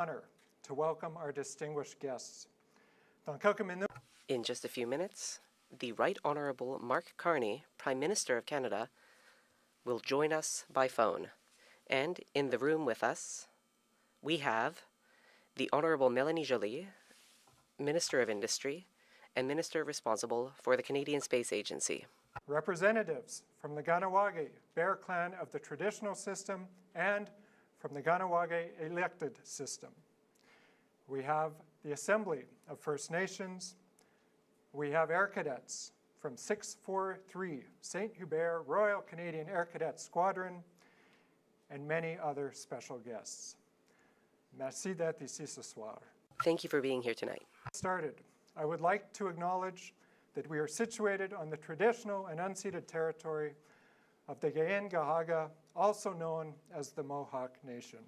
Honor to welcome our distinguished guests. In just a few minutes, the Right Honourable Mark Carney, Prime Minister of Canada, will join us by phone. And in the room with us, we have the Honourable Melanie Joly, Minister of Industry and Minister responsible for the Canadian Space Agency. Representatives from the Kahnawake Bear Clan of the traditional system and from the Kahnawake elected system. We have the Assembly of First Nations. We have Air Cadets from 643 St. Hubert Royal Canadian Air Cadet Squadron and many other special guests. Merci d'être ici ce soir. Thank you for being here tonight. I would like to acknowledge that we are situated on the traditional and unceded territory of the Gahaga, also known as the Mohawk Nation.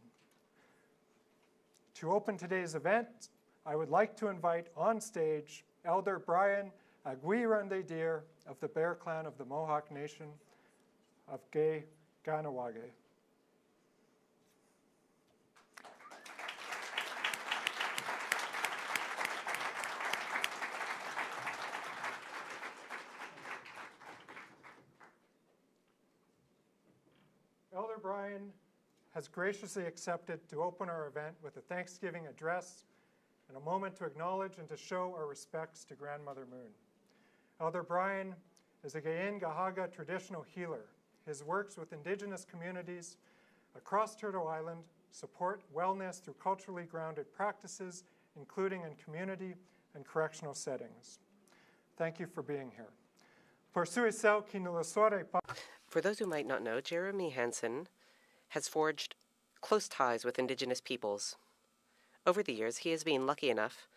To open today's event, I would like to invite on stage Elder Brian Aguirre-Deer of the Bear Clan of the Mohawk Nation of Kahnawake. Elder Brian has graciously accepted to open our event with a Thanksgiving address and a moment to acknowledge and to show our respects to Grandmother Moon. Elder Brian is a Gahaga traditional healer. His works with Indigenous communities across Turtle Island support wellness through culturally grounded practices, including in community and correctional settings. Thank you for being here. For those who might not know, Jeremy Hansen has forged close ties with Indigenous peoples. Over the years, he has been lucky enough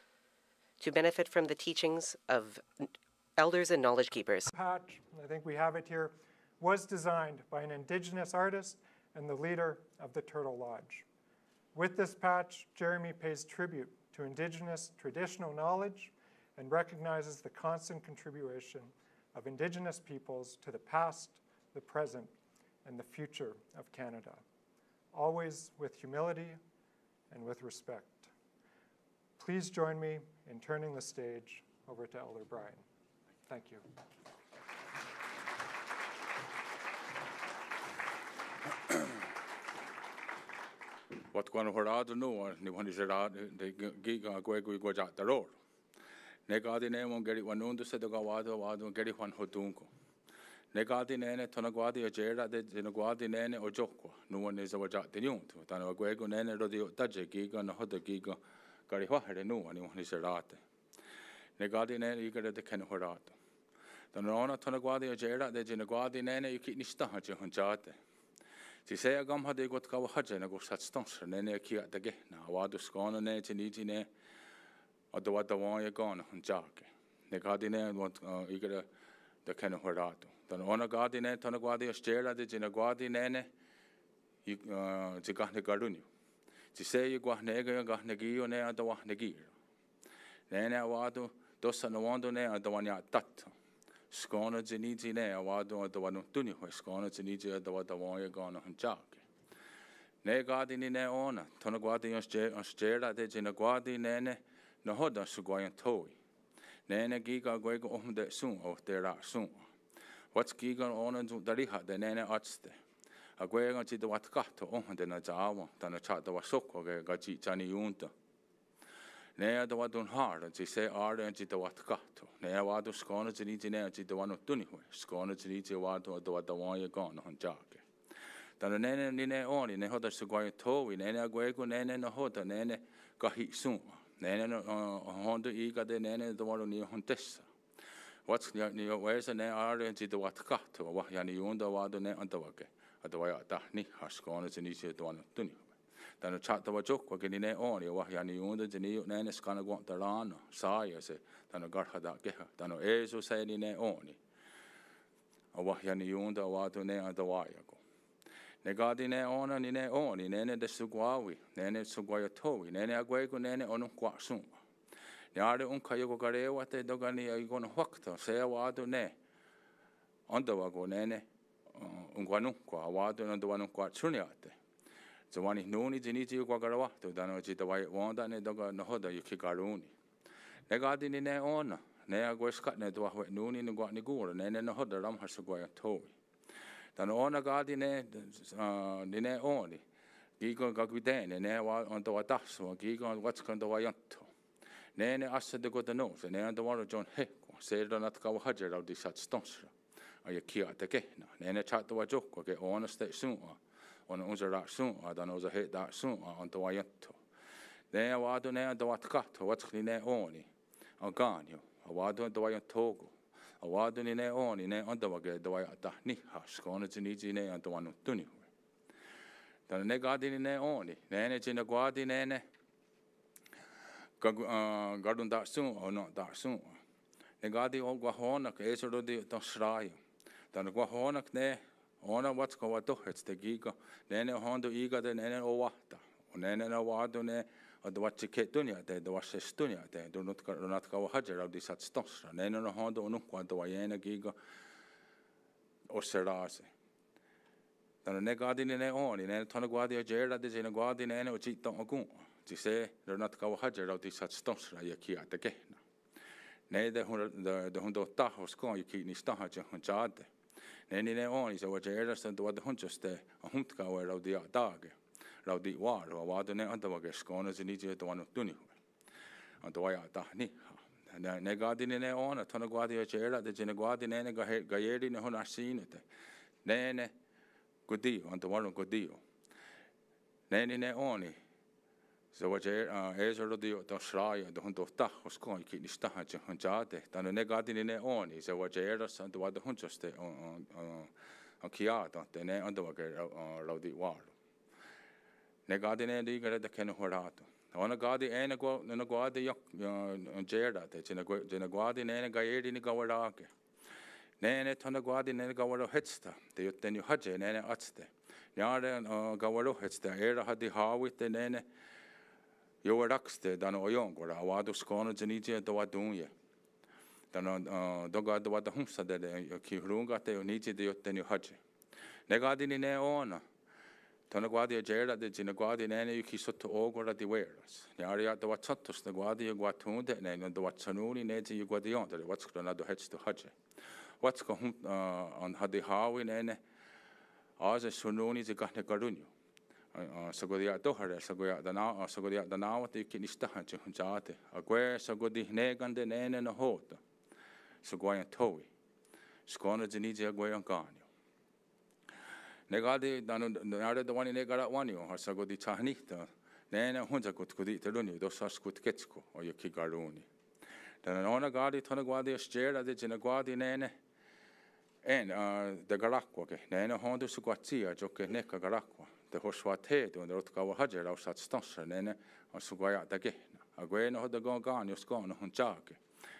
to benefit from the teachings of elders and knowledge keepers. Patch, I think we have it here, was designed by an Indigenous artist and the leader of the Turtle Lodge. With this patch, Jeremy pays tribute to Indigenous traditional knowledge and recognizes the constant contribution of Indigenous peoples to the past, the present, and the future of Canada, always with humility and with respect. Please join me in turning the stage over to Elder Brian. Thank you. What going to no ni when is that the gig go jack the road. Negadi name on get it one under said the Gawado get it one hotunko. Negadi nene tonaguadi a jera de Zinaguadi nene or joko. No one is over jack the new to Tanaguego nene rodio daje giga and a hoda giga Garihuahre no one is a rate. Negadi nene you get at the Kenhorato. The Nona tonaguadi a jera de Zinaguadi nene you keep nistahaja hunjate. Si say a gum had they got Kawahaja and go such stones and then a key at the gate. Now, what is gone on it in eating or the what the one you're gone on Jack. The garden what you get the Kenhorato. The honor garden, Tonaguadi, Stera, the Ginaguadi nene, you got the Gardunu. To say you got nega, got negio, ne, and the one negir. Then I wado, dos and the wando ne, and the one ya tat. Skåne Zeniji ne, a wado, the one Tuni, Skåne Zeniji, the what the one you're gone on Jack. Ne garden in their honor, Tonaguadi and Stera, the Ginaguadi nene, no hoda Suguayan Toy. Nene giga gwego on the soon, or there are soon. What's giga on and Dariha, the nene artste. A gwego to the what got to on the Nazawa, than a chat the wasoko, gaji Chani Yunta. Ne the what don't hard, and they say are and the what got to. Ne wado Skåne Zeniji ne, the one of Tuniwe, Skåne Zeniji wado, the what the one you're gone on Jack. Then the nene nene on in a hoda Suguayan Toy, nene gwego nene no hoda, nene gahi soon. Nene Honda Ega de Nene the one near Hontessa. What's near where's an orange the what cut or what Yanni Yunda Wado ne Antawake at the way at Dahni has gone as an easy to one of Tuni. Then a chat of a joke or getting it on, or Yanni Yunda, the new Nene is gonna want the run, sigh, I say, then a garha that geha, then a ezo said in it only. Or what Yanni Yunda Wado ne at the Wayago. Negadi ne ona ni ne oni nene de Suguawi, nene Suguayatowi, nene Aguego nene on Quasun. Yare Kayogo Garewa te dogani are going to Huckta, say a wado ne. On the wago nene Unguanuqua, a wado and the one Quatruniate. So wani nuni jini ji kwa garawa to dano ji da wai wanda ne doga no hoda yuki garuni. Ne gadi ni ne ona ne agwa skat ne do wa nuni ni gwa ni gura ne no hoda ram har sugwa ya to. Dano ona gadi ne ni ne oni. Gigo gagwidene ne wa on do daso gigo what's kan do yanto. Ne ne assa de goda no ne on do waro John Heko se do nat ka hajer au di sat stonsra. Ay kia te ke ne ne chat do joko ke ona ste sun on unser rasun dan unser het da sun on to yanto ne wa do ne do atkat wat ne oni organio wa do yanto wa do ne oni ne on do ge do ya ta ni ha skona jini jine on to wanu tuni dan ne gadi ne oni ne jina gwadi ne gadun da sun on da sun ne gadi o gwa hona ke eso do di to srai dan gwa hona ne ona what's go to it's the giga nene hondo iga de nene o wata o nene na wado ne o do wat ke dunia de do was stunia de do not ka hajer au di sat stosra nene no hondo onu quanto ayena giga o serase dan ne gadi ne oni ne tona guadi o jera de ne guadi ne o chito ogun ti se do not ka hajer au di sat stosra ya ki ate ke ne de hondo ta hos ko ki ni sta ha je honjade ne oni so wat er stand wat hunjuste a hunt ka wer au dia dage rau di war wa de ne anda wa skona zini je to anu tuni anda wa ya ta ni ne gadi ne ona tona guadi o jera de ne guadi ne ga yeri ne hon asinete ne gudi anda wa gudi ne oni so wat er di to shrai de hunt ta skona ki ni sta ha je hunjade dan ne gadi ne oni so wat er stand wat hunjuste on kia da ne anda wa rau di war ne gadi ne di gara da ken horato ona gadi ene go na gadi yok jera te jena gadi ne ga yeri ni gawara ke ne tona gadi ne gawara hetsta te yotte ni haje ne atste yare gawara hetsta era hadi hawit ne yo rakste dan oyon gora wadu skona jeni je do wadunye dan doga do wada humsa de ki hrunga te ni je de yotte ni haje ne gadi ni ne ona tona guadi jera de jina guadi ne yuki sotto ogora di weras yari ya do watsatos de guadi guatunde ne do watsanuni ne ji guadi on de what's gonna do hets to haje what's go on hadi hawi ne aze sununi je gahne garunyo sagodia do hare sagodia da na wat yuki nista haje hunjate agwe sagodi ne gande ne no hota sagoya towi skona jini je agwe on kanyo ne gadi danu nare do wani ne gara wani o hasago di chahnita ne hunja kut te luni do sas kut ketsko o yuki garuni dan ona gadi tona gadi stera de jina gadi ne en de garakwa ke ne hondu su kwatsia joke ne ka garakwa de hoswate do rot ka hajer au sat stosra ne su gwaya da ke agwe no da gon ganyo skona hunjake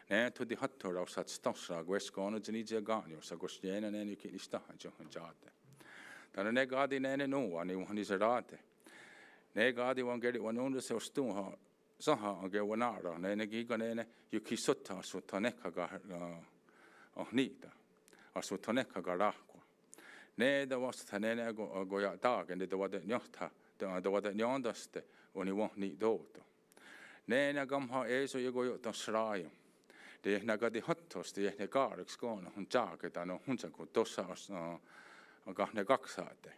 ne to di hatto au sat stosra agwe skona jini je ganyo sa gostena ne yuki nista jo hunjate dan ne gadi ne no ani wani zerate ne gadi wan geri wan unde se stu ha saha age wanara ne giga ne yuki sotta so toneka ga nita aso toneka ga rakwa ne da was tanene go ya dag ne da wada nyota da wada nyondaste oni won ni doto ne na gam ha eso yego yo ta srai de na gadi hattos de ne garx gona hun jage da no hun ko tossa aga ne gaksate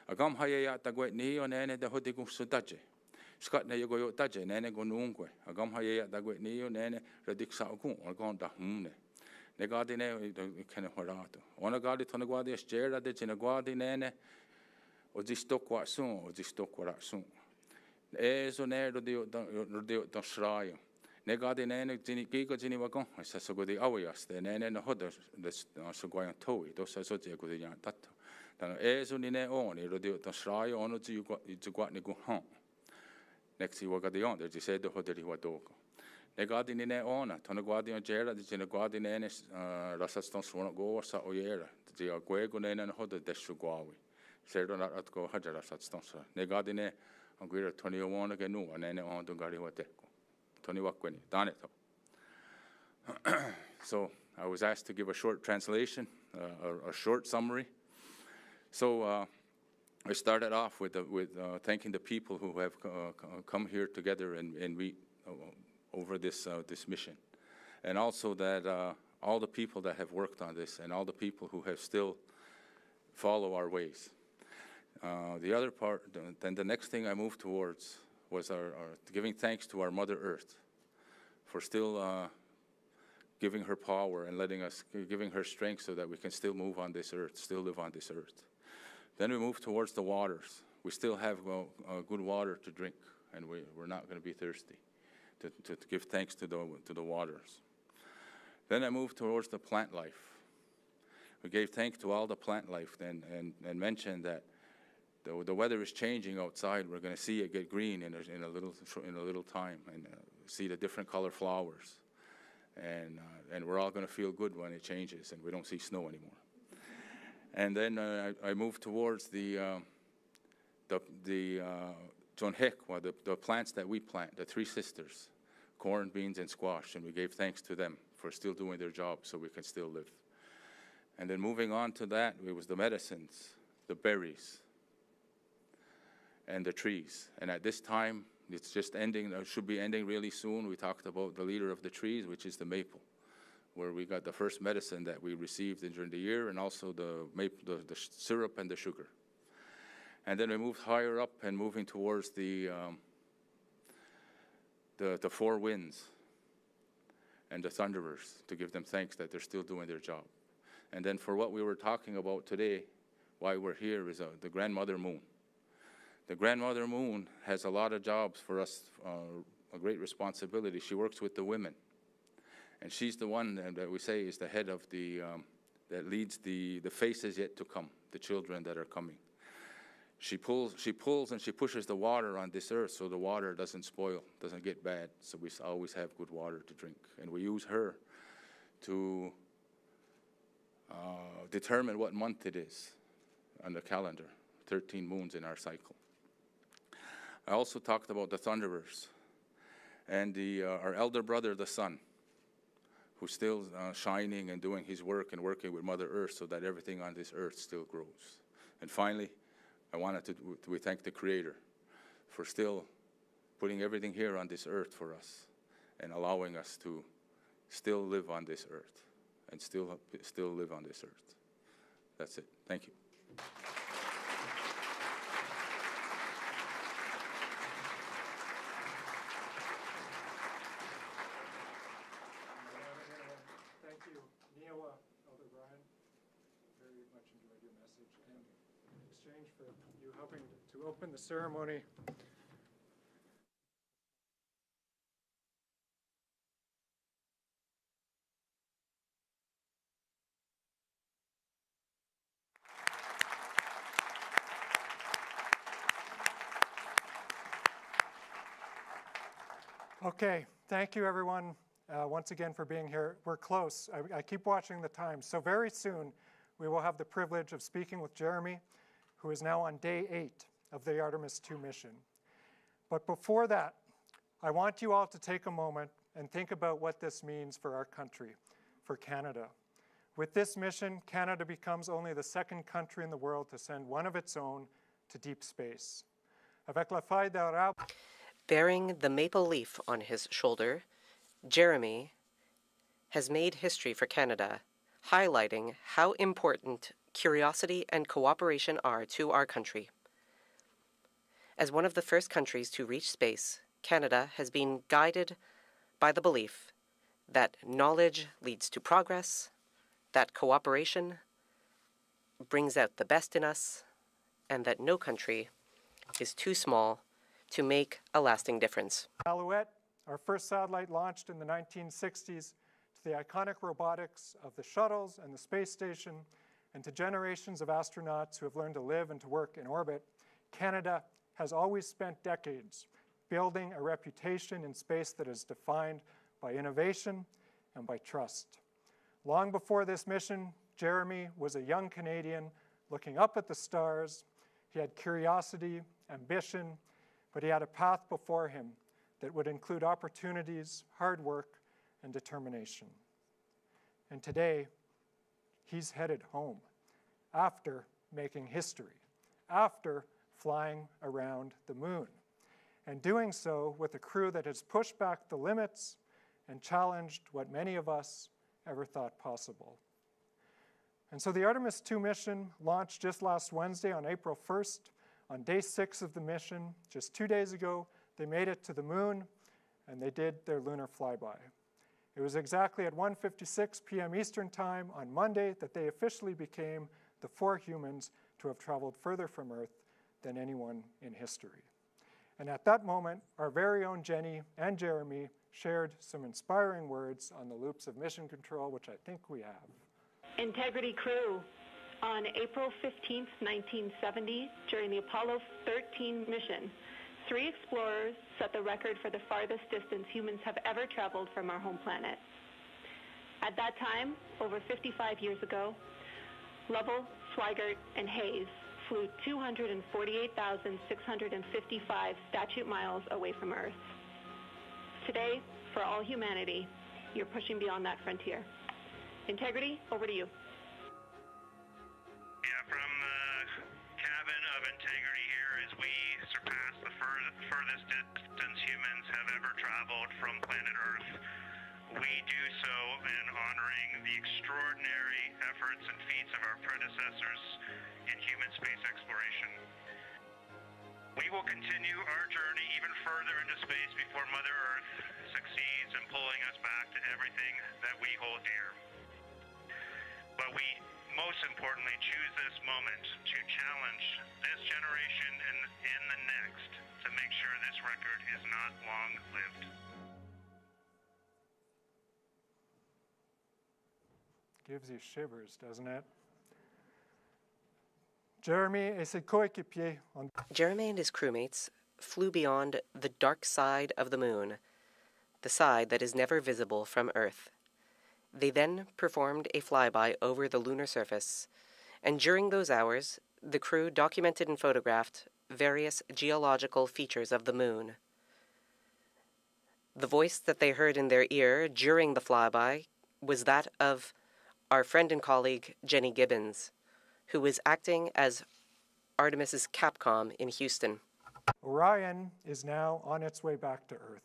agam haye ya ta gwe ni o ne de hodi gu sutaje skat ne yego yo taje ne go nungwe agam haye ya ta gwe ni o ne radik sa ku o gon da humne ne gadi ne ken horato ona gadi tona gadi stera de jina gadi ne o jisto kwa sun o jisto kwa sun eso ne rodio da shraio ne gadi ne jini giga jini wagon sa so godi awiaste ne no hoda so gwayan toi do sa so je godi ya tato dan eso ni ne oni rodio da shraio ono ji gwa ni go ha next i wagadi on de se do hoda ri wadoko ne gadi ni ne ona tona gadi on jera de jina gadi ne rasa ston so go sa oyera de agwego ne no hoda de so gwawi se do na at go hajara sa ston so ne gadi ne Anguira 21 again, no, and then on to Gary Wateko. Tony Wakweni, done it. So I was asked to give a short translation, a short summary. So I started off with thanking the people who have come here together and meet over this mission, and also that all the people that have worked on this and all the people who have still follow our ways. The other part, then the next thing I moved towards was our giving thanks to our Mother Earth for still giving her power and giving her strength so that we can still move on this earth, still live on this earth. Then we move towards the waters. We still have good water to drink, and we're not going to be thirsty, to give thanks to the waters. Then I moved towards the plant life. We gave thanks to all the plant life and mentioned that the weather is changing outside. We're going to see it get green in a little time, and see the different color flowers, and we're all going to feel good when it changes and we don't see snow anymore. And then I moved towards the plants that we plant, the three sisters, corn, beans, and squash, and we gave thanks to them for still doing their job so we can still live. And then moving on to that, it was the medicines, the berries, and the trees. And at this time, it's just ending, should be ending really soon. We talked about the leader of the trees, which is the maple, where we got the first medicine that we received during the year, and also the syrup and the sugar. And then we moved higher up and moving towards the four winds and the thunderers, to give them thanks that they're still doing their job. And then for what we were talking about today, why we're here, is the Grandmother Moon. The Grandmother Moon has a lot of jobs for us, a great responsibility. She works with the women. And she's the one that we say is the head of that leads the faces yet to come, the children that are coming. She pulls and she pushes the water on this earth so the water doesn't spoil, doesn't get bad, so we always have good water to drink. And we use her to determine what month it is on the calendar, 13 moons in our cycle. I also talked about the thunderers and our elder brother, the sun, who's still shining and doing his work and working with Mother Earth so that everything on this earth still grows. And finally, I wanted we thank the Creator for still putting everything here on this earth for us and allowing us to still live on this earth and still live on this earth. That's it. Thank you. For you helping to open the ceremony. Okay, thank you everyone once again for being here. We're close. I keep watching the time. So very soon we will have the privilege of speaking with Jeremy, who is now on day 8 of the Artemis II mission. But before that, I want you all to take a moment and think about what this means for our country, for Canada. With this mission, Canada becomes only the second country in the world to send one of its own to deep space. Avec la feuille d'arabe. Bearing the maple leaf on his shoulder, Jeremy has made history for Canada, highlighting how important curiosity and cooperation are to our country. As one of the first countries to reach space, Canada has been guided by the belief that knowledge leads to progress, that cooperation brings out the best in us, and that no country is too small to make a lasting difference. Alouette, our first satellite launched in the 1960s, to the iconic robotics of the shuttles and the space station, and to generations of astronauts who have learned to live and to work in orbit, Canada has always spent decades building a reputation in space that is defined by innovation and by trust. Long before this mission, Jeremy was a young Canadian looking up at the stars. He had curiosity, ambition, but he had a path before him that would include opportunities, hard work, and determination. And today, he's headed home after making history, after flying around the moon, and doing so with a crew that has pushed back the limits and challenged what many of us ever thought possible. And so the Artemis II mission launched just last Wednesday on April 1st. On day 6 of the mission, just 2 days ago, they made it to the moon and they did their lunar flyby. It was exactly at 1:56 p.m. Eastern Time on Monday that they officially became the 4 humans to have traveled further from Earth than anyone in history. And at that moment, our very own Jenny and Jeremy shared some inspiring words on the loops of mission control, which I think we have. Integrity crew, on April 15th, 1970, during the Apollo 13 mission, 3 explorers set the record for the farthest distance humans have ever traveled from our home planet. At that time, over 55 years ago, Lovell, Swigert, and Hayes flew 248,655 statute miles away from Earth. Today, for all humanity, you're pushing beyond that frontier. Integrity, over to you. Yeah, from the cabin of Integrity here, as we surpass the furthest distance humans have ever traveled from planet Earth, we do so in honoring the extraordinary efforts and feats of our predecessors in human space exploration. We will continue our journey even further into space before Mother Earth succeeds in pulling us back to everything that we hold dear. But we most importantly choose this moment to challenge this generation and the next to make sure this record is not long-lived. Gives you shivers, doesn't it? Jeremy et ses coéquipiers on... Jeremy and his crewmates flew beyond the dark side of the moon, the side that is never visible from Earth. They then performed a flyby over the lunar surface, and during those hours, the crew documented and photographed various geological features of the moon. The voice that they heard in their ear during the flyby was that of our friend and colleague, Jenny Gibbons, who was acting as Artemis's Capcom in Houston. Orion is now on its way back to Earth.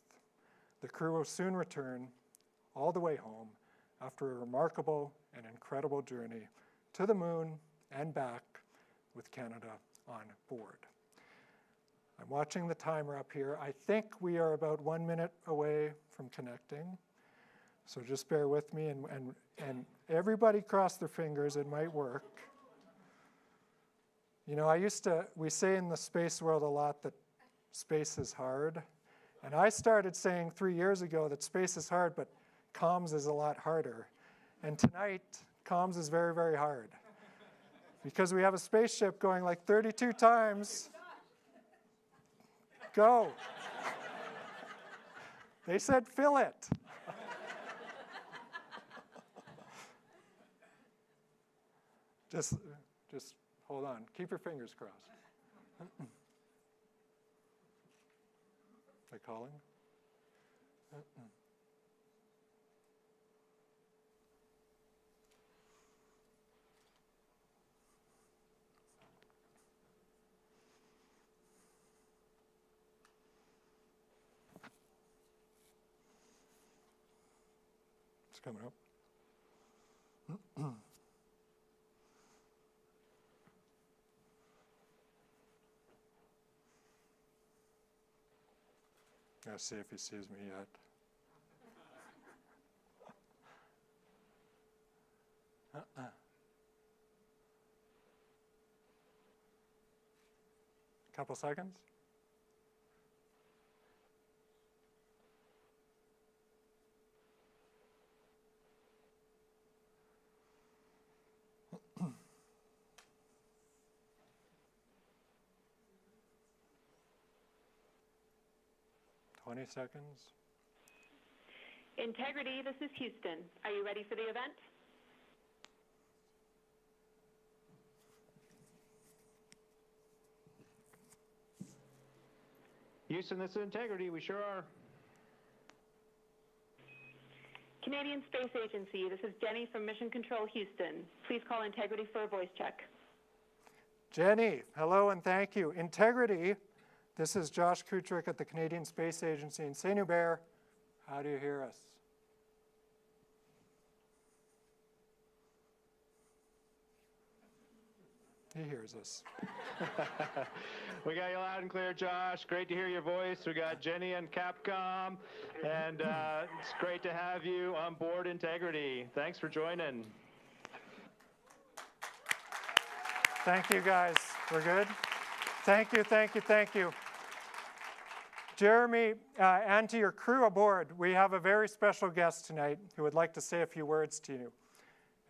The crew will soon return all the way home after a remarkable and incredible journey to the moon and back with Canada on board. I'm watching the timer up here. I think we are about 1 minute away from connecting. So just bear with me and everybody cross their fingers, it might work. You know, we say in the space world a lot that space is hard. And I started saying 3 years ago that space is hard, but comms is a lot harder. And tonight, comms is very, very hard. Because we have a spaceship going like 32 times. Go. They said fill it. Just hold on. Keep your fingers crossed. They calling? It's coming up. Gotta see if he sees me yet. Couple seconds. Seconds. Integrity, this is Houston. Are you ready for the event? Houston, this is Integrity. We sure are. Canadian Space Agency, this is Jenny from Mission Control Houston. Please call Integrity for a voice check. Jenny, hello and thank you. Integrity, this is Josh Kutrick at the Canadian Space Agency in St. Hubert. How do you hear us? He hears us. We got you loud and clear, Josh. Great to hear your voice. We got Jenny and Capcom, and it's great to have you on board Integrity. Thanks for joining. Thank you, guys. We're good? Thank you, thank you, thank you. Jeremy, and to your crew aboard, we have a very special guest tonight who would like to say a few words to you.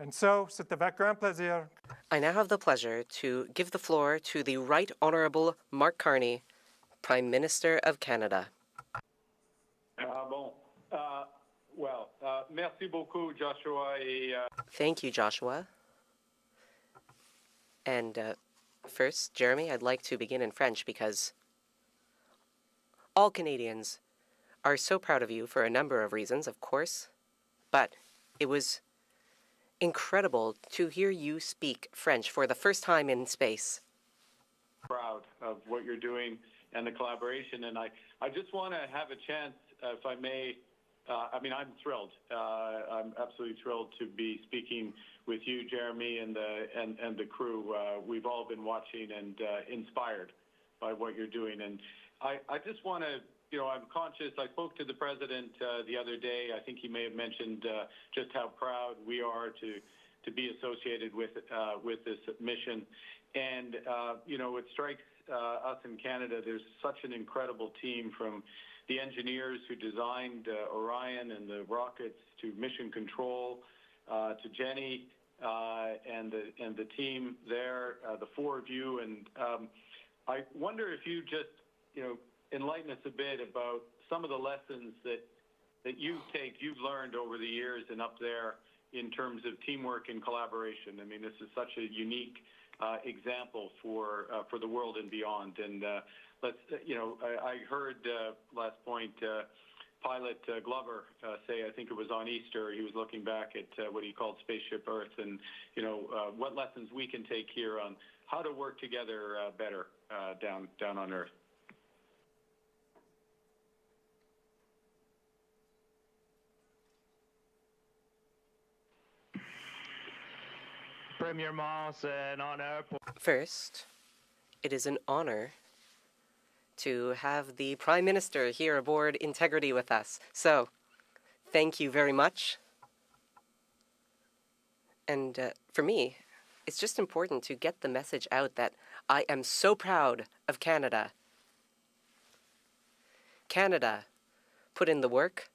And so, c'est avec grand plaisir. I now have the pleasure to give the floor to the Right Honourable Mark Carney, Prime Minister of Canada. Merci beaucoup, Joshua. Thank you, Joshua. And first, Jeremy, I'd like to begin in French because all Canadians are so proud of you for a number of reasons, of course, but it was incredible to hear you speak French for the first time in space. Proud of what you're doing and the collaboration, and I just want to have a chance, if I may. I'm thrilled. I'm absolutely thrilled to be speaking with you, Jeremy, and the crew. We've all been watching and inspired by what you're doing, and I just want to. I'm conscious. I spoke to the president the other day. I think he may have mentioned just how proud we are to be associated with this mission. And it strikes us in Canada. There's such an incredible team, from the engineers who designed Orion and the rockets to mission control, to Jenny and the team there, the four of you. And I wonder if you just enlighten us a bit about some of the lessons that you've learned over the years and up there in terms of teamwork and collaboration. I mean, this is such a unique example for the world and beyond. And I heard last point pilot Glover say, I think it was on Easter, he was looking back at what he called Spaceship Earth, and what lessons we can take here on how to work together better down on Earth. Premier Moss, an honor. First, it is an honor to have the Prime Minister here aboard Integrity with us. So, thank you very much. And for me, it's just important to get the message out that I am so proud of Canada. Canada put in the work.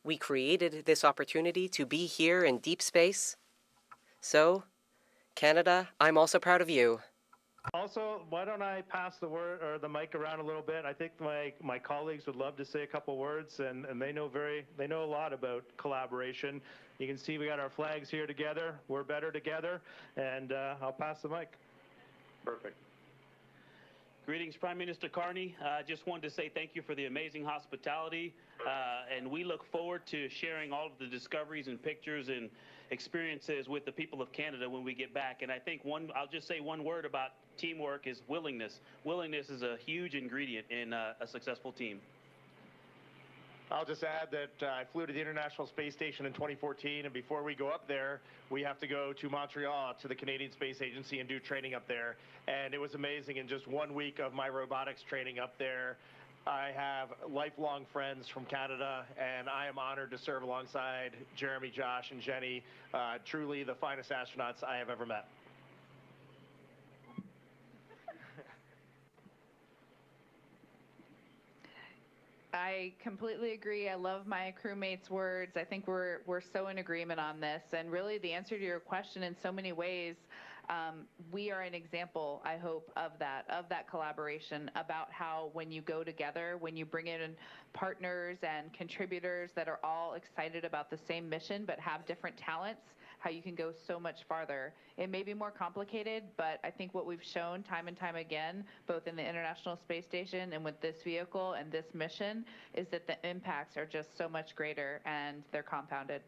We created this opportunity to be here in deep space. So, Canada, I'm also proud of you. Also, why don't I pass the word or the mic around a little bit? I think my colleagues would love to say a couple words, and they know a lot about collaboration. You can see we got our flags here together. We're better together, and I'll pass the mic. Perfect. Greetings, Prime Minister Carney. Just wanted to say thank you for the amazing hospitality, and we look forward to sharing all of the discoveries and pictures and experiences with the people of Canada when we get back. And I think I'll just say one word about teamwork is willingness. Willingness is a huge ingredient in a successful team. I'll just add that I flew to the International Space Station in 2014, and before we go up there, we have to go to Montreal to the Canadian Space Agency and do training up there. And it was amazing. In just 1 week of my robotics training up there, I have lifelong friends from Canada, and I am honored to serve alongside Jeremy, Josh, and Jenny, truly the finest astronauts I have ever met. I completely agree. I love my crewmates' words. I think we're so in agreement on this. And really, the answer to your question in so many ways, we are an example, I hope, of that collaboration, about how when you go together, when you bring in partners and contributors that are all excited about the same mission but have different talents, how you can go so much farther. It may be more complicated, but I think what we've shown time and time again, both in the International Space Station and with this vehicle and this mission, is that the impacts are just so much greater and they're compounded.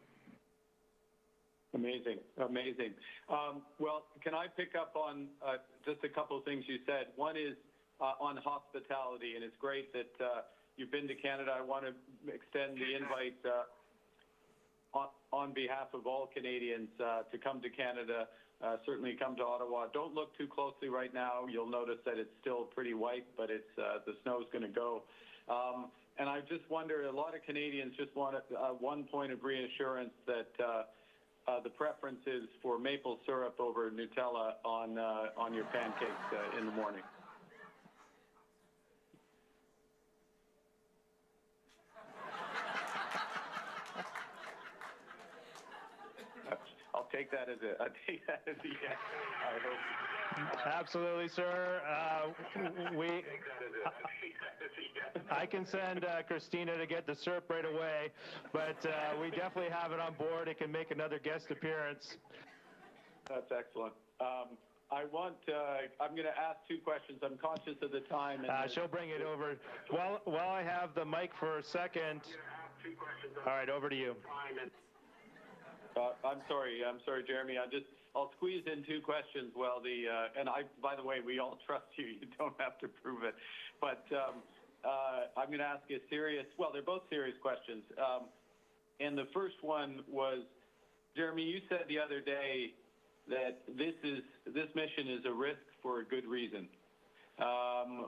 Amazing, amazing. Well, can I pick up on just a couple of things you said? One is on hospitality, and it's great that you've been to Canada. I want to extend the invite on behalf of all Canadians to come to Canada. Certainly come to Ottawa. Don't look too closely right now. You'll notice that it's still pretty white, but it's the snow's going to go. And I just wonder, a lot of Canadians just want one point of reassurance that the preference is for maple syrup over Nutella on your pancakes in the morning. I'll take that as a yes, I hope. Absolutely, sir. I can send Christina to get the syrup right away, but we definitely have it on board. It can make another guest appearance. That's excellent. I'm going to ask two questions. I'm conscious of the time. And she'll bring it over. While I have the mic for a second. All right, over to you. I'm sorry, Jeremy. I'll squeeze in two questions. Well, by the way, we all trust you. You don't have to prove it. But I'm going to ask a serious. Well, they're both serious questions. And the first one was, Jeremy, you said the other day that this mission is a risk for a good reason,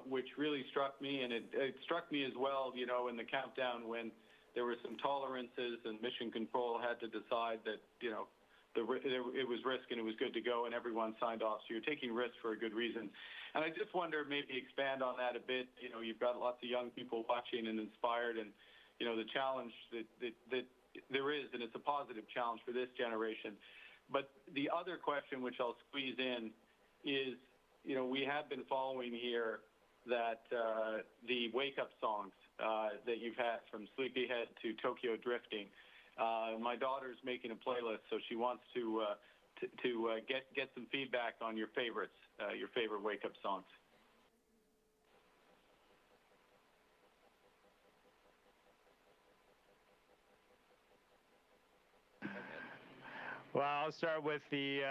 which really struck me, and it struck me as well. You know, in the countdown when there were some tolerances and mission control had to decide that, you know, it was risk and it was good to go, and everyone signed off. So you're taking risks for a good reason. And I just wonder, maybe expand on that a bit. You know, you've got lots of young people watching and inspired, and, you know, the challenge that there is, and it's a positive challenge for this generation. But the other question, which I'll squeeze in, is, you know, we have been following here that the wake-up songs that you've had from Sleepyhead to Tokyo Drifting. My daughter's making a playlist, so she wants to get some feedback on your favorites, your favorite wake-up songs. Well, I'll start with the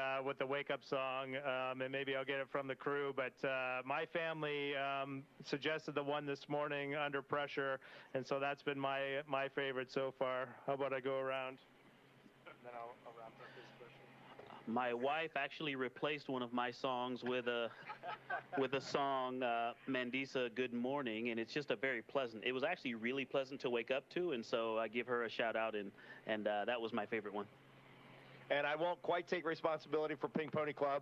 wake-up song, and maybe I'll get it from the crew. But my family suggested the one this morning, Under Pressure, and so that's been my favorite so far. How about I go around? And then I'll wrap up this question. My wife actually replaced one of my songs with a song, Mandisa, Good Morning, and it's just a very pleasant. It was actually really pleasant to wake up to, and so I give her a shout out, and that was my favorite one. And I won't quite take responsibility for Pink Pony Club,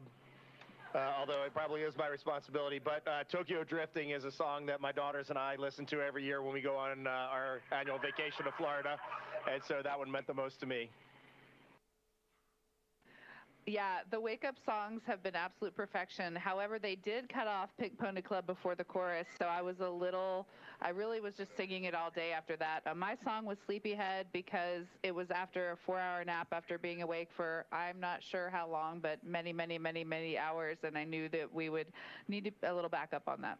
although it probably is my responsibility. But Tokyo Drifting is a song that my daughters and I listen to every year when we go on our annual vacation to Florida. And so that one meant the most to me. Yeah, the wake-up songs have been absolute perfection. However, they did cut off Pink Pony Club before the chorus, so I really was just singing it all day after that. My song was Sleepyhead because it was after a 4-hour nap after being awake for, I'm not sure how long, but many, many, many, many hours, and I knew that we would need a little backup on that.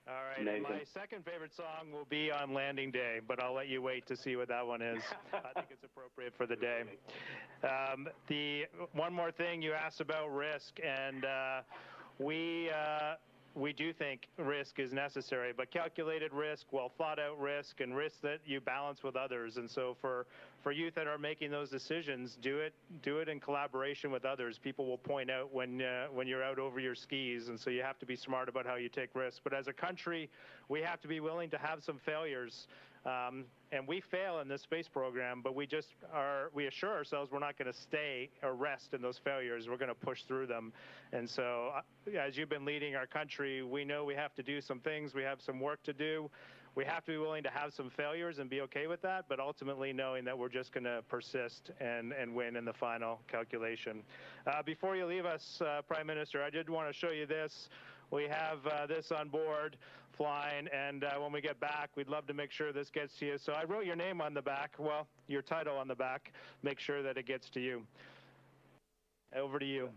All right, and my second favorite song will be on Landing Day, but I'll let you wait to see what that one is. I think it's appropriate for the day. The one more thing you asked about risk, and we do think risk is necessary, but calculated risk, well thought out risk, and risk that you balance with others. And so for youth that are making those decisions, do it in collaboration with others. People will point out when you're out over your skis, and so you have to be smart about how you take risks. But as a country, we have to be willing to have some failures. And we fail in this space program, but we assure ourselves we're not going to stay or rest in those failures. We're going to push through them. And so as you've been leading our country, we know we have to do some things. We have some work to do. We have to be willing to have some failures and be okay with that, but ultimately knowing that we're just going to persist and win in the final calculation. Before you leave us, Prime Minister, I did want to show you this. We have this on board flying, and when we get back, we'd love to make sure this gets to you. So I wrote your name on the back, well, your title on the back. Make sure that it gets to you. Over to you.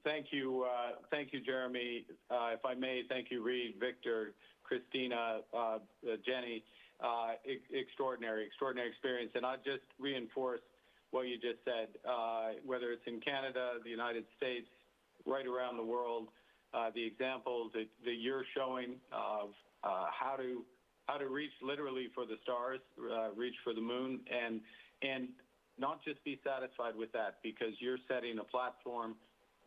Thank you, Jeremy. If I may, thank you, Reed, Victor, Christina, Jenny. Extraordinary experience. And I just reinforce what you just said, whether it's in Canada, the United States, right around the world, the examples that you're showing of how to reach literally for the stars, reach for the moon, and not just be satisfied with that, because you're setting a platform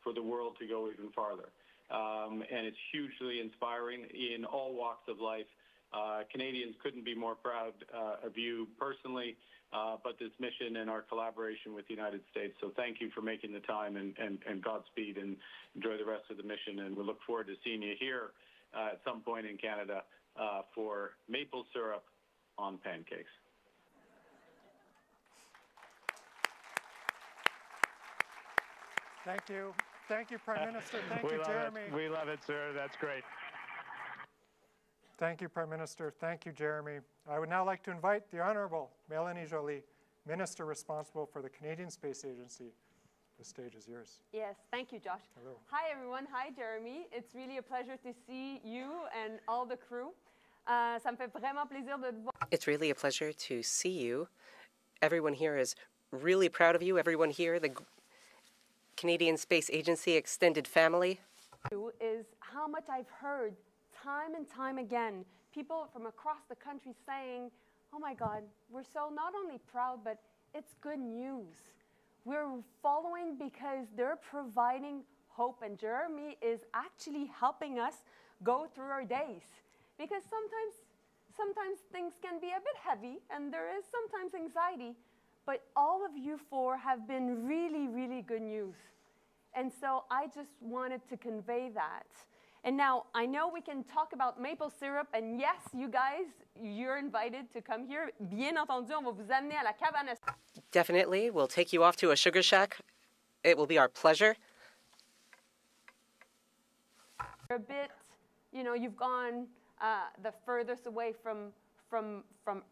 for the world to go even farther. And it's hugely inspiring in all walks of life. Canadians couldn't be more proud of you personally, but this mission and our collaboration with the United States. So thank you for making the time, and Godspeed, and enjoy the rest of the mission. And we look forward to seeing you here at some point in Canada for maple syrup on pancakes. Thank you. Thank you, Prime Minister. Thank you, Jeremy. We love it, sir. That's great. Thank you, Prime Minister. Thank you, Jeremy. I would now like to invite the Honourable Mélanie Joly, Minister responsible for the Canadian Space Agency. The stage is yours. Yes, thank you, Josh. Hello. Hi, everyone. Hi, Jeremy. It's really a pleasure to see you and all the crew. Ça me fait vraiment plaisir de te voir. It's really a pleasure to see you. Everyone here is really proud of you. Everyone here, the Canadian Space Agency extended family. Is how much I've heard time and time again, people from across the country saying, oh my God, we're so not only proud, but it's good news. We're following because they're providing hope, and Jeremy is actually helping us go through our days. Because sometimes things can be a bit heavy, and there is sometimes anxiety, but all of you four have been really, really good news. And so I just wanted to convey that. And now, I know we can talk about maple syrup, and yes, you guys, you're invited to come here. Bien entendu, on va vous amener à la cabane. Definitely, we'll take you off to a sugar shack. It will be our pleasure. A bit, you know, you've gone the furthest away from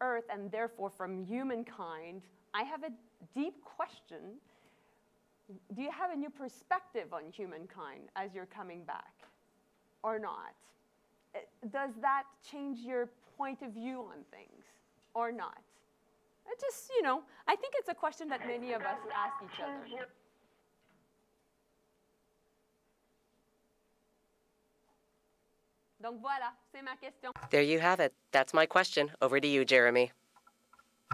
Earth, and therefore from humankind. I have a deep question. Do you have a new perspective on humankind as you're coming back? Or not? Does that change your point of view on things or not? It just, you know, I think it's a question that many of us ask each other. Donc voilà, c'est ma question. There you have it. That's my question. Over to you, Jeremy.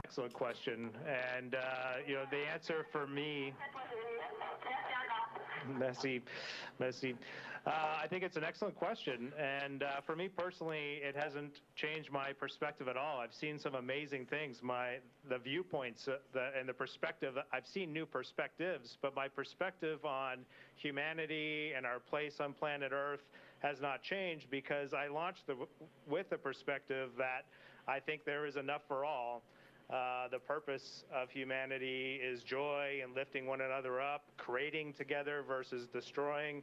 Excellent question. And, you know, the answer for me, messy. I think it's an excellent question. And for me personally, it hasn't changed my perspective at all. I've seen some amazing things. The viewpoints and the perspective, I've seen new perspectives, but my perspective on humanity and our place on planet Earth has not changed, because I launched with the perspective that I think there is enough for all. The purpose of humanity is joy and lifting one another up, creating together versus destroying.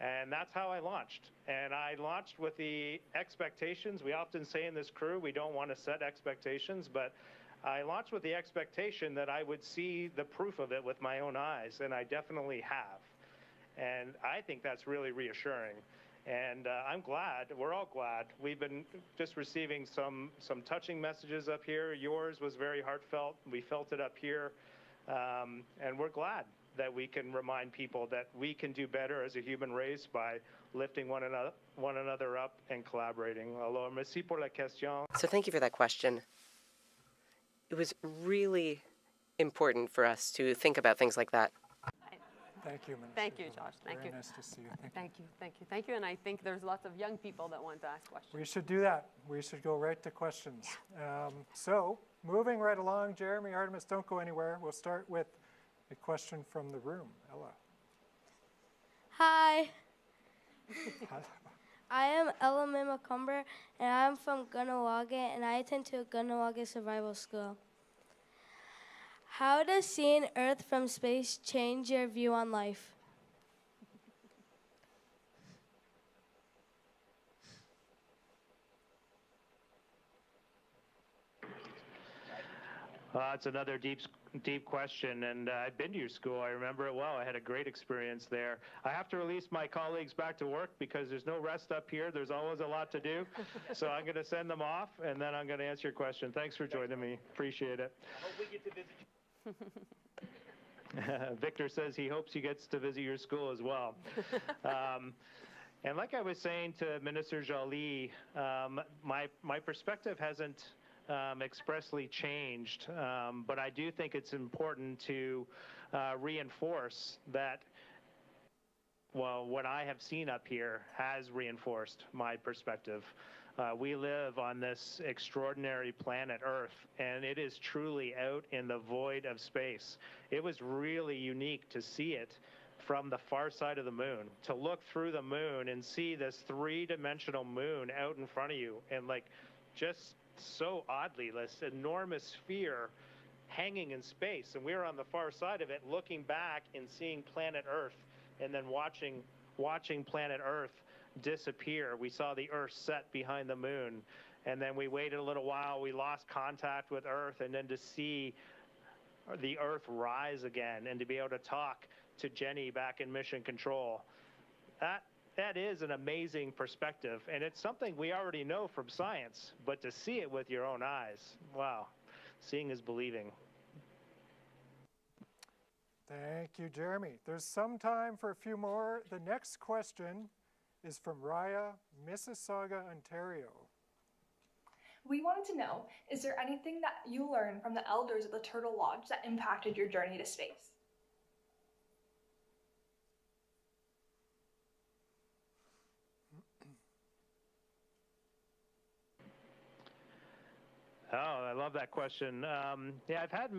And that's how I launched. And I launched with the expectations. We often say in this crew, we don't want to set expectations, but I launched with the expectation that I would see the proof of it with my own eyes, and I definitely have. And I think that's really reassuring. And I'm glad, we're all glad. We've been just receiving some touching messages up here. Yours was very heartfelt. We felt it up here. And we're glad that we can remind people that we can do better as a human race by lifting one another up and collaborating. Alors, merci pour la question. So thank you for that question. It was really important for us to think about things like that. Thank you, Minister. Thank you, Josh. Thank you. Very nice to see you. Thank you. And I think there's lots of young people that want to ask questions. We should do that. We should go right to questions. Yeah. So, moving right along, Jeremy, Artemis, don't go anywhere. We'll start with a question from the room. Ella. Hi. I am Ella Macumber, and I'm from Gunawaga, and I attend to a Gunawaga Survival School. How does seeing Earth from space change your view on life? It's another deep question, and I've been to your school. I remember it well. I had a great experience there. I have to release my colleagues back to work because there's no rest up here. There's always a lot to do. So I'm going to send them off, and then I'm going to answer your question. Thanks for joining me. Appreciate it. I hope we get to visit you. Victor says he hopes he gets to visit your school as well. And like I was saying to Minister Joly, my perspective hasn't expressly changed, but I do think it's important to reinforce that, well, what I have seen up here has reinforced my perspective. We live on this extraordinary planet Earth, and it is truly out in the void of space. It was really unique to see it from the far side of the moon, to look through the moon and see this three-dimensional moon out in front of you, and like just so oddly, this enormous sphere hanging in space. And we were on the far side of it looking back and seeing planet Earth, and then watching planet Earth disappear. We saw the Earth set behind the moon, and then we waited a little while, we lost contact with Earth, and then to see the Earth rise again and to be able to talk to Jenny back in mission control, that is an amazing perspective, and it's something we already know from science, but to see it with your own eyes, wow, seeing is believing. Thank you, Jeremy. There's some time for a few more. The next question is from Raya, Mississauga, Ontario. We wanted to know, is there anything that you learned from the elders of the Turtle Lodge that impacted your journey to space? Oh, I love that question. Yeah, I've had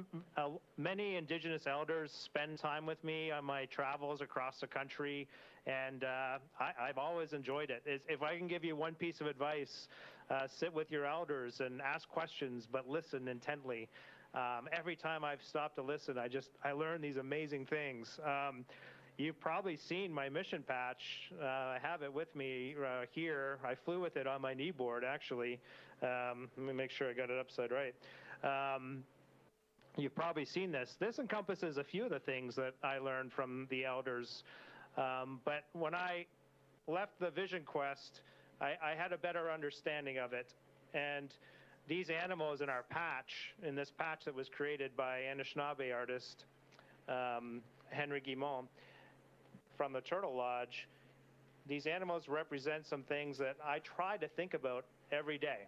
many Indigenous elders spend time with me on my travels across the country, and I've always enjoyed it. If I can give you one piece of advice, sit with your elders and ask questions, but listen intently. Every time I've stopped to listen, I learn these amazing things. You've probably seen my mission patch. I have it with me here. I flew with it on my kneeboard, actually. Let me make sure I got it upside right. You've probably seen this. This encompasses a few of the things that I learned from the elders. But when I left the Vision Quest, I had a better understanding of it. And these animals in our patch, in this patch that was created by Anishinaabe artist Henry Guimont from the Turtle Lodge, these animals represent some things that I try to think about every day.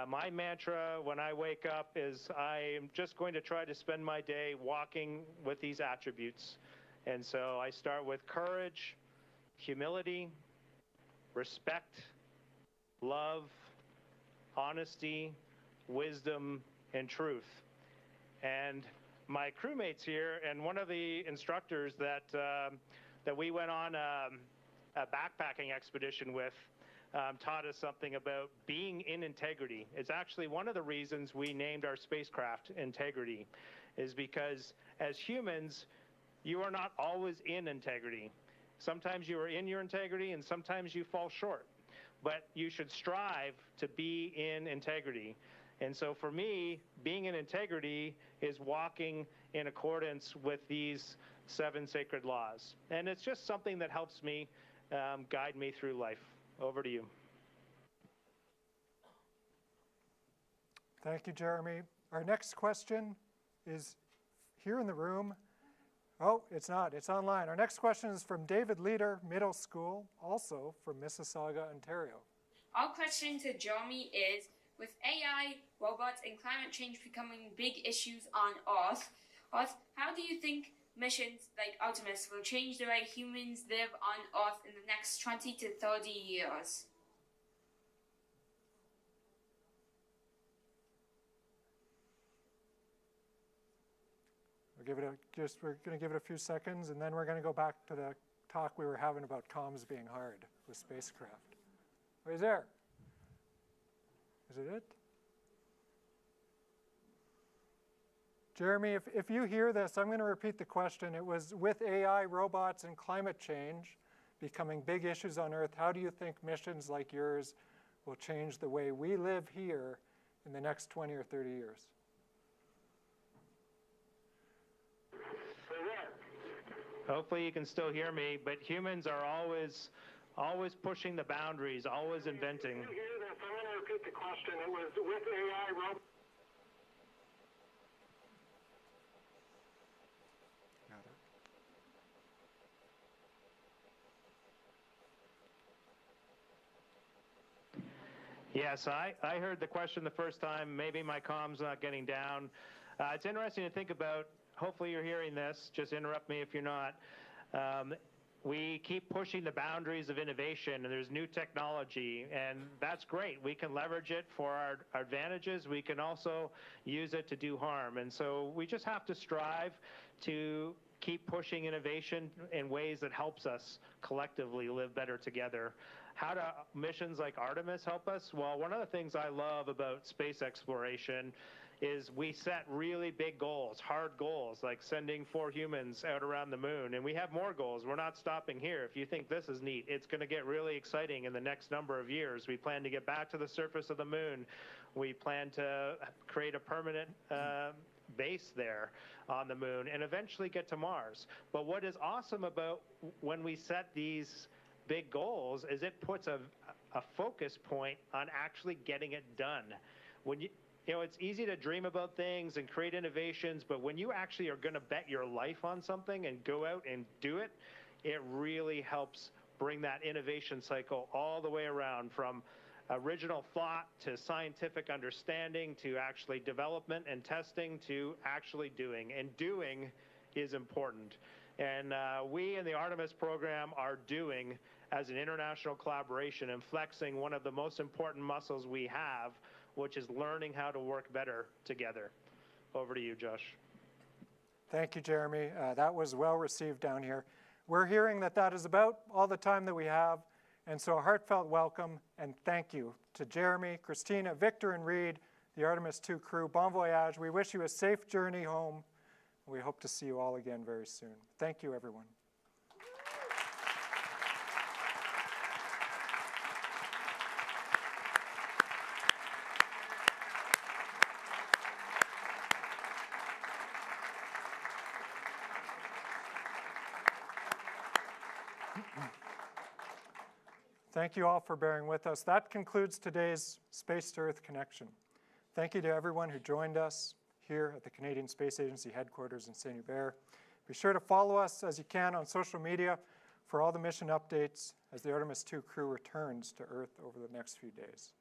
My mantra when I wake up is I am just going to try to spend my day walking with these attributes. And so I start with courage, humility, respect, love, honesty, wisdom, and truth. And my crewmates here, and one of the instructors that we went on a backpacking expedition with, taught us something about being in integrity. It's actually one of the reasons we named our spacecraft Integrity, is because as humans, you are not always in integrity. Sometimes you are in your integrity and sometimes you fall short, but you should strive to be in integrity. And so for me, being in integrity is walking in accordance with these 7 sacred laws. And it's just something that helps me guide me through life. Over to you. Thank you, Jeremy. Our next question is here in the room. Oh, it's not. It's online. Our next question is from David Leader, Middle School, also from Mississauga, Ontario. Our question to Jeremy is, with AI, robots, and climate change becoming big issues on Earth, how do you think missions like Artemis will change the way humans live on Earth in the next 20 to 30 years? We're going to give it a few seconds, and then we're going to go back to the talk we were having about comms being hard with spacecraft. Where's there? Is it it? Jeremy, if you hear this, I'm going to repeat the question. It was, with AI, robots, and climate change becoming big issues on Earth, how do you think missions like yours will change the way we live here in the next 20 or 30 years? Hopefully you can still hear me, but humans are always pushing the boundaries, always inventing. If you hear this, I'm going to repeat the question. It was, with AI, robots. Yes, I heard the question the first time. Maybe my comm's not getting down. It's interesting to think about. Hopefully you're hearing this. Just interrupt me if you're not. We keep pushing the boundaries of innovation, and there's new technology, and that's great. We can leverage it for our advantages. We can also use it to do harm. And so we just have to strive to keep pushing innovation in ways that helps us collectively live better together. How do missions like Artemis help us? Well, one of the things I love about space exploration is we set really big goals, hard goals, like sending 4 humans out around the moon. And we have more goals. We're not stopping here. If you think this is neat, it's going to get really exciting in the next number of years. We plan to get back to the surface of the moon. We plan to create a permanent base there on the moon and eventually get to Mars. But what is awesome about when we set these big goals is it puts a focus point on actually getting it done. When you know, it's easy to dream about things and create innovations, but when you actually are going to bet your life on something and go out and do it, it really helps bring that innovation cycle all the way around, from original thought to scientific understanding to actually development and testing to actually doing. And doing is important. And we in the Artemis program are doing as an international collaboration and flexing one of the most important muscles we have, which is learning how to work better together. Over to you, Josh. Thank you, Jeremy. That was well received down here. We're hearing that is about all the time that we have, and so a heartfelt welcome and thank you to Jeremy, Christina, Victor, and Reed, the Artemis II crew. Bon voyage. We wish you a safe journey home. We hope to see you all again very soon. Thank you, everyone. Thank you all for bearing with us. That concludes today's Space to Earth Connection. Thank you to everyone who joined us here at the Canadian Space Agency headquarters in Saint-Hubert. Be sure to follow us as you can on social media for all the mission updates as the Artemis II crew returns to Earth over the next few days.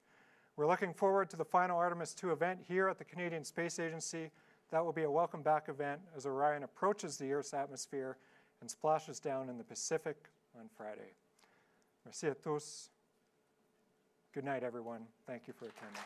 We're looking forward to the final Artemis II event here at the Canadian Space Agency. That will be a welcome back event as Orion approaches the Earth's atmosphere and splashes down in the Pacific on Friday. Merci à tous. Good night, everyone. Thank you for attending.